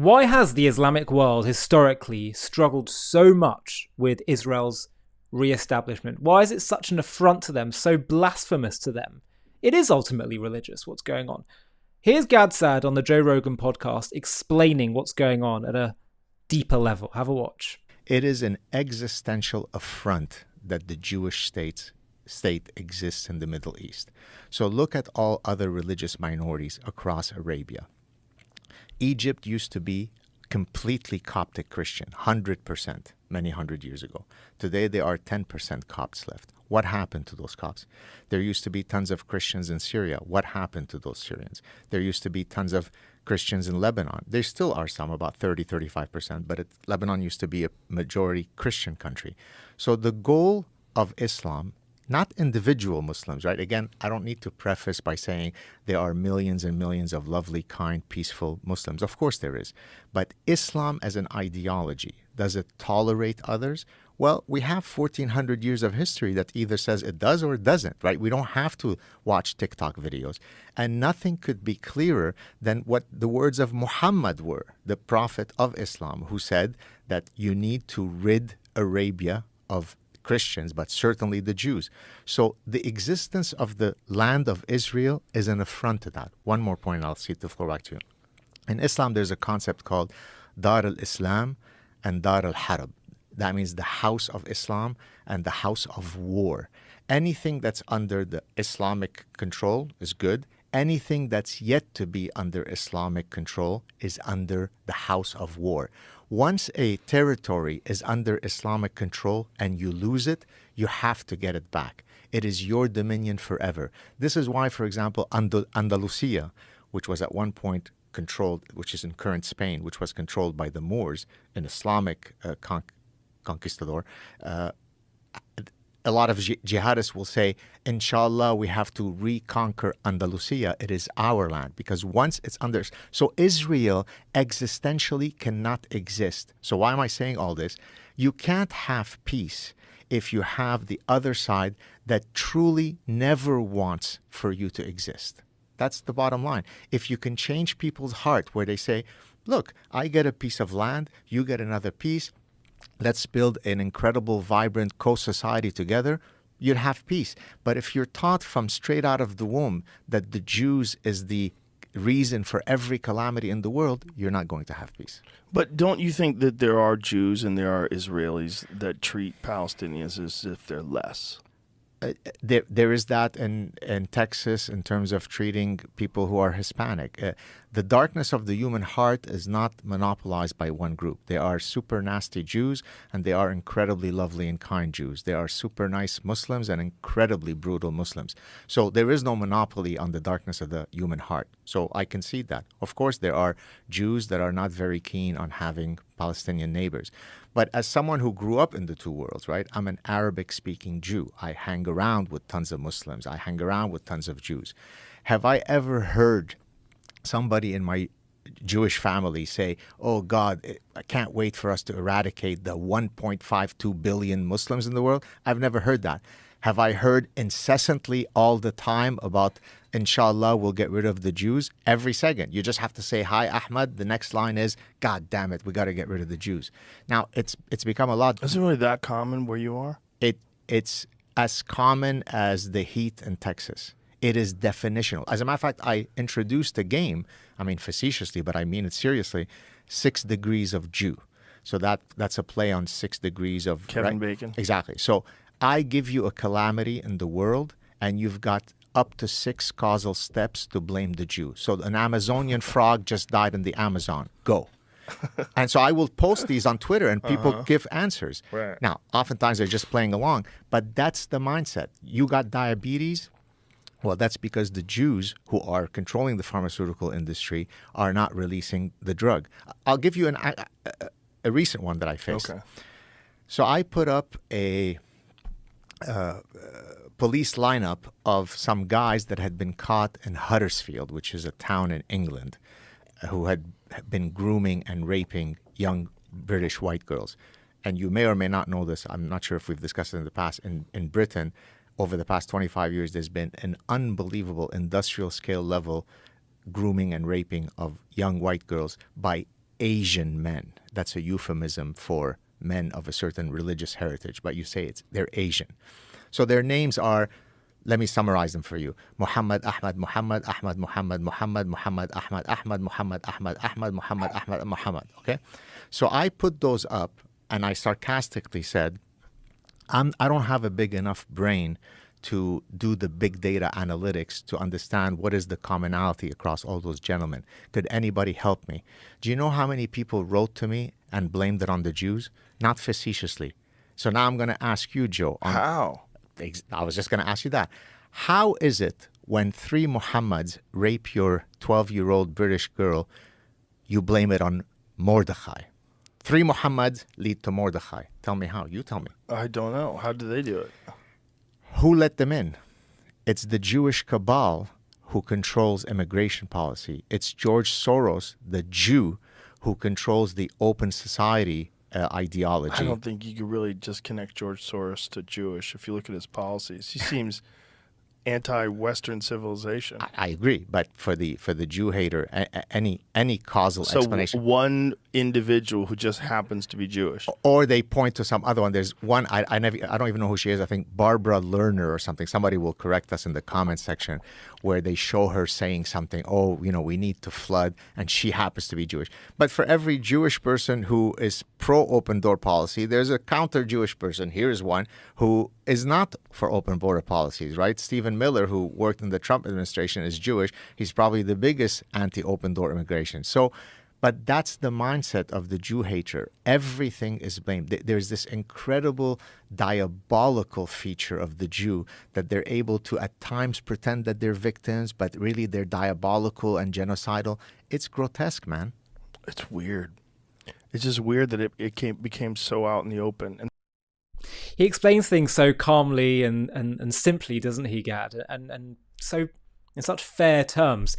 Why has the Islamic world historically struggled so much with Israel's re-establishment? Why is it such an affront to them, so blasphemous to them? It is ultimately religious, what's going on. Here's Gad Saad on the Joe Rogan podcast explaining what's going on at a deeper level. Have a watch. It is an existential affront that the Jewish state exists in the Middle East. So look at all other religious minorities across Arabia. Egypt used to be completely Coptic Christian, 100%, many hundred years ago. Today, there are 10% Copts left. What happened to those Copts? There used to be tons of Christians in Syria. What happened to those Syrians? There used to be tons of Christians in Lebanon. There still are some, about 35%, but Lebanon used to be a majority Christian country. So the goal of Islam, not individual Muslims, right? Again, I don't need to preface by saying there are millions and millions of lovely, kind, peaceful Muslims. Of course there is. But Islam as an ideology, does it tolerate others? Well, we have 1,400 years of history that either says it does or it doesn't, right? We don't have to watch TikTok videos. And nothing could be clearer than what the words of Muhammad were, the prophet of Islam, who said that you need to rid Arabia of Christians, but certainly the Jews. So the existence of the land of Israel is an affront to that. One more point, I'll cede the floor back to you. In Islam, there's a concept called Dar al-Islam and Dar al-Harb. That means the house of Islam and the house of war. Anything that's under the Islamic control is good. Anything that's yet to be under Islamic control is under the house of war. Once a territory is under Islamic control and you lose it, you have to get it back. It is your dominion forever. This is why, for example, Andalusia, which was at one point controlled, which is in current Spain, which was controlled by the Moors, an Islamic conquistador, a lot of jihadists will say, inshallah, we have to reconquer Andalusia. It is our land, because once it's under... So Israel existentially cannot exist. So why am I saying all this? You can't have peace if you have the other side that truly never wants for you to exist. That's the bottom line. If you can change people's heart where they say, look, I get a piece of land, you get another piece, let's build an incredible, vibrant co-society together, you'd have peace. But if you're taught from straight out of the womb that the Jews is the reason for every calamity in the world, you're not going to have peace. But don't you think that there are Jews and there are Israelis that treat Palestinians as if they're less? There is that in Texas in terms of treating people who are Hispanic. The darkness of the human heart is not monopolized by one group. There are super nasty Jews and there are incredibly lovely and kind Jews. There are super nice Muslims and incredibly brutal Muslims. So there is no monopoly on the darkness of the human heart. So I concede that. Of course, there are Jews that are not very keen on having Palestinian neighbors. But as someone who grew up in the two worlds, right, I'm an Arabic-speaking Jew. I hang around with tons of Muslims. I hang around with tons of Jews. Have I ever heard somebody in my Jewish family say, oh, God, I can't wait for us to eradicate the 1.52 billion Muslims in the world? I've never heard that. Have I heard incessantly all the time about, inshallah, we'll get rid of the Jews? Every second. You just have to say, hi, Ahmad. The next line is, God damn it, we got to get rid of the Jews. Now, it's become a lot. Is it really that common where you are? It's as common as the heat in Texas. It is definitional. As a matter of fact, I introduced a game, I mean facetiously, but I mean it seriously, 6 Degrees of Jew. So that's a play on 6 degrees of... Kevin Bacon. Exactly. So I give you a calamity in the world, and you've got up to 6 causal steps to blame the Jew. So an Amazonian frog just died in the Amazon. Go. And so I will post these on Twitter, and people give answers. Right. Now, oftentimes they're just playing along, but that's the mindset. You got diabetes? Well, that's because the Jews who are controlling the pharmaceutical industry are not releasing the drug. I'll give you a recent one that I faced. Okay. So I put up a police lineup of some guys that had been caught in Huddersfield, which is a town in England, who had been grooming and raping young British white girls. And you may or may not know this. I'm not sure if we've discussed it in the past. In Britain, over the past 25 years, there's been an unbelievable industrial scale level grooming and raping of young white girls by Asian men. That's a euphemism for men of a certain religious heritage, but you say they're Asian. So their names are, let me summarize them for you. Muhammad, Ahmad, Muhammad, Ahmad, Muhammad, Muhammad, Muhammad, Ahmad, Ahmad, Muhammad, Ahmad, Ahmad, Muhammad, Ahmad, Muhammad. Okay? So I put those up and I sarcastically said, I don't have a big enough brain to do the big data analytics to understand what is the commonality across all those gentlemen. Could anybody help me? Do you know how many people wrote to me and blamed it on the Jews? Not facetiously. So now I'm going to ask you, Joe. How? I was just going to ask you that. How is it when 3 Muhammads rape your 12-year-old British girl, you blame it on Mordechai? 3 Muhammads lead to Mordechai. Tell me how. You tell me. I don't know. How did they do it? Who let them in? It's the Jewish cabal who controls immigration policy. It's George Soros, the Jew, who controls the open society ideology. I don't think you could really just connect George Soros to Jewish if you look at his policies. He seems anti-Western civilization. I agree, but for the Jew hater, any causal explanation. So one individual who just happens to be Jewish, or they point to some other one. There's one I don't even know who she is. I think Barbara Lerner or something. Somebody will correct us in the comment section, where they show her saying something. Oh, we need to flood, and she happens to be Jewish. But for every Jewish person who is pro open door policy, there's a counter Jewish person. Here's one who is not for open border policies, right? Stephen Miller, who worked in the Trump administration, is Jewish. He's probably the biggest anti-open door immigration. So, but that's the mindset of the Jew hater. Everything is blamed. There's this incredible diabolical feature of the Jew that they're able to at times pretend that they're victims, but really they're diabolical and genocidal. It's grotesque, man. It's weird. It's just weird that it became so out in the open. And he explains things so calmly and simply, doesn't he, Gad? And so in such fair terms.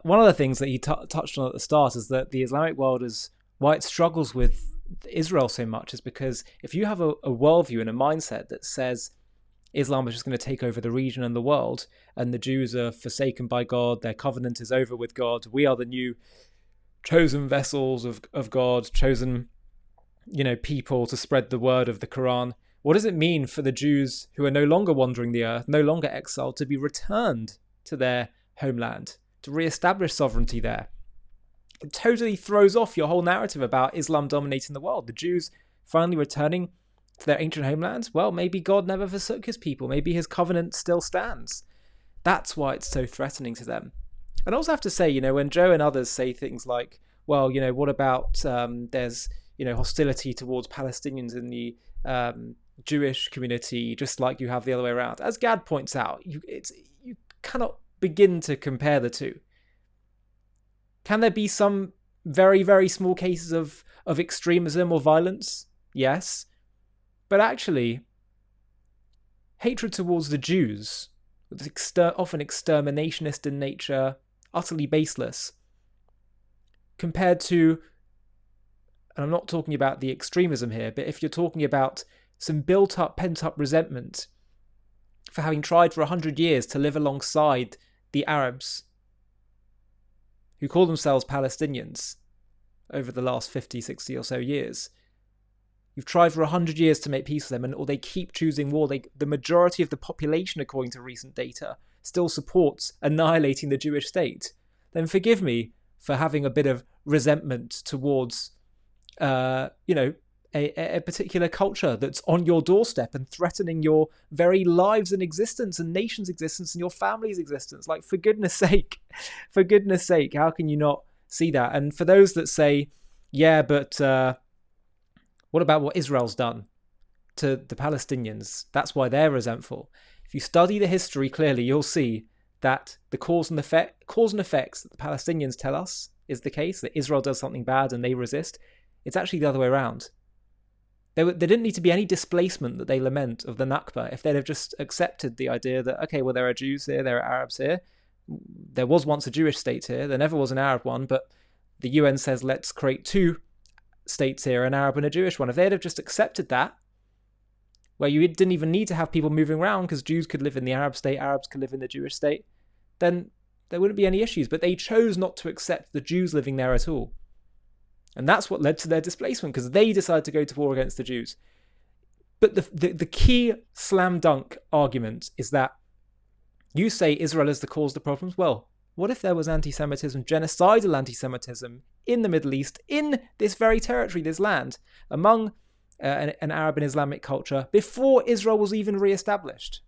One of the things that he touched on at the start is that the Islamic world is why it struggles with Israel so much is because if you have a worldview and a mindset that says Islam is just going to take over the region and the world, and the Jews are forsaken by God, their covenant is over with God, we are the new chosen vessels of God, chosen people to spread the word of the Quran. What does it mean for the Jews who are no longer wandering the earth, no longer exiled, to be returned to their homeland, to re-establish sovereignty there? It totally throws off your whole narrative about Islam dominating the world. The Jews finally returning to their ancient homelands. Well, maybe God never forsook his people. Maybe his covenant still stands. That's why it's so threatening to them. And I also have to say, when Joe and others say things like, well, what about there's hostility towards Palestinians in the Jewish community, just like you have the other way around. As Gad points out, you cannot begin to compare the two. Can there be some very, very small cases of extremism or violence? Yes. But actually, hatred towards the Jews, often exterminationist in nature, utterly baseless, compared to, and I'm not talking about the extremism here, but if you're talking about some built-up, pent-up resentment for having tried for 100 years to live alongside the Arabs who call themselves Palestinians over the last 50, 60 or so years. You've tried for 100 years to make peace with them, or they keep choosing war. The majority of the population, according to recent data, still supports annihilating the Jewish state. Then forgive me for having a bit of resentment towards, a particular culture that's on your doorstep and threatening your very lives and existence and nation's existence and your family's existence. Like, for goodness sake, how can you not see that? And for those that say, yeah, but what about what Israel's done to the Palestinians? That's why they're resentful. If you study the history clearly, you'll see that the cause and effects that the Palestinians tell us is the case, that Israel does something bad and they resist. It's actually the other way around. There didn't need to be any displacement that they lament of the Nakba if they'd have just accepted the idea that, okay, well, there are Jews here, there are Arabs here. There was once a Jewish state here. There never was an Arab one, but the UN says let's create two states here, an Arab and a Jewish one. If they'd have just accepted that, where you didn't even need to have people moving around because Jews could live in the Arab state, Arabs could live in the Jewish state, then there wouldn't be any issues. But they chose not to accept the Jews living there at all. And that's what led to their displacement, because they decided to go to war against the Jews. But the key slam dunk argument is that you say Israel is the cause of the problems. Well, what if there was anti-Semitism, genocidal anti-Semitism in the Middle East, in this very territory, this land, among an Arab and Islamic culture before Israel was even re-established?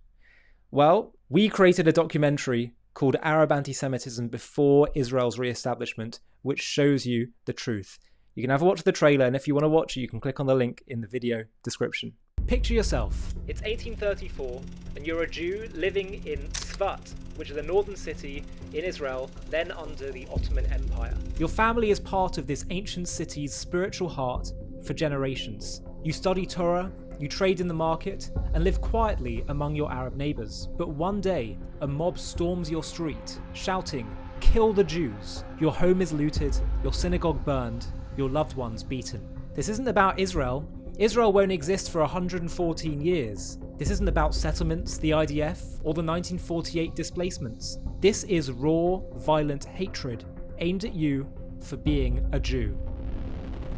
Well, we created a documentary called Arab Anti-Semitism Before Israel's Re-establishment, which shows you the truth. You can have a watch of the trailer, and if you want to watch it, you can click on the link in the video description. Picture yourself. It's 1834, and you're a Jew living in Tzfat, which is a northern city in Israel, then under the Ottoman Empire. Your family is part of this ancient city's spiritual heart for generations. You study Torah, you trade in the market, and live quietly among your Arab neighbours. But one day, a mob storms your street, shouting, "Kill the Jews!" Your home is looted, your synagogue burned, your loved ones beaten. This isn't about Israel. Israel won't exist for 114 years. This isn't about settlements, the IDF, or the 1948 displacements. This is raw, violent hatred aimed at you for being a Jew.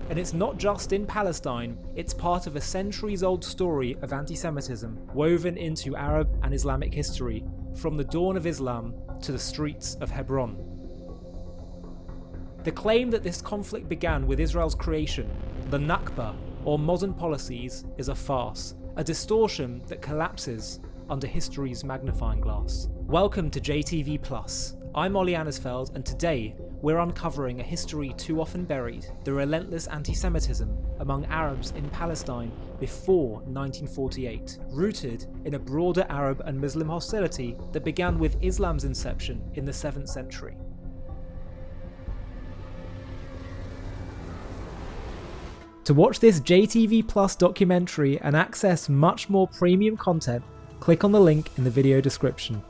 And it's not just in Palestine, it's part of a centuries-old story of anti-Semitism woven into Arab and Islamic history, from the dawn of Islam to the streets of Hebron. The claim that this conflict began with Israel's creation, the Nakba, or modern policies, is a farce, a distortion that collapses under history's magnifying glass. Welcome to JTV+. I'm Ollie Annisfeld, and today we're uncovering a history too often buried, the relentless anti-Semitism among Arabs in Palestine before 1948, rooted in a broader Arab and Muslim hostility that began with Islam's inception in the 7th century. To watch this JTV+ documentary and access much more premium content, click on the link in the video description.